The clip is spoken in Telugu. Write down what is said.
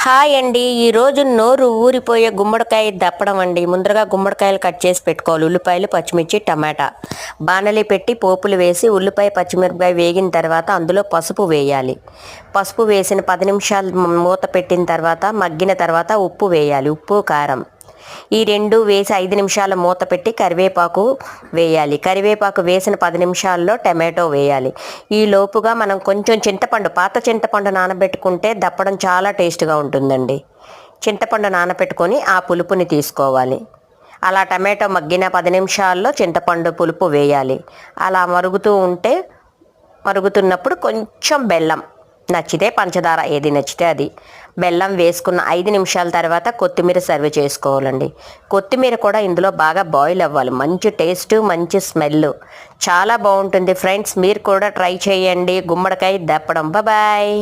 హాయ్ అండి. ఈరోజు నోరు ఊరిపోయే గుమ్మడికాయ దప్పడం అండి. ముందరగా గుమ్మడికాయలు కట్ చేసి పెట్టుకోవాలి. ఉల్లిపాయలు, పచ్చిమిర్చి, టమాటా బాణలి పెట్టి పోపులు వేసి ఉల్లిపాయ పచ్చిమిరపకాయ వేగిన తర్వాత అందులో పసుపు వేయాలి. పసుపు వేసిన 10 నిమిషాలు మూత పెట్టిన తర్వాత మగ్గిన తర్వాత ఉప్పు వేయాలి. ఉప్పు, కారం ఈ రెండు వేసి 5 నిమిషాలు మూత పెట్టి కరివేపాకు వేయాలి. కరివేపాకు వేసిన 10 నిమిషాల్లో టమాటో వేయాలి. ఈ లోపుగా మనం కొంచెం చింతపండు, పాత చింతపండు నానబెట్టుకుంటే దప్పడం చాలా టేస్ట్గా ఉంటుందండి. చింతపండు నానబెట్టుకొని ఆ పులుపుని తీసుకోవాలి. అలా టమాటో మగ్గిన 10 నిమిషాల్లో చింతపండు పులుపు వేయాలి. అలా మరుగుతున్నప్పుడు కొంచెం బెల్లం, నచ్చితే పంచదార, ఏది నచ్చితే అది బెల్లం వేసుకున్న 5 నిమిషాల తర్వాత కొత్తిమీర సర్వ్ చేసుకోవాలండి. కొత్తిమీర కూడా ఇందులో బాగా బాయిల్ అవ్వాలి. మంచి టేస్ట్, మంచి స్మెల్, చాలా బాగుంటుంది ఫ్రెండ్స్. మీరు కూడా ట్రై చేయండి గుమ్మడికాయ దప్పడం. బాయ్.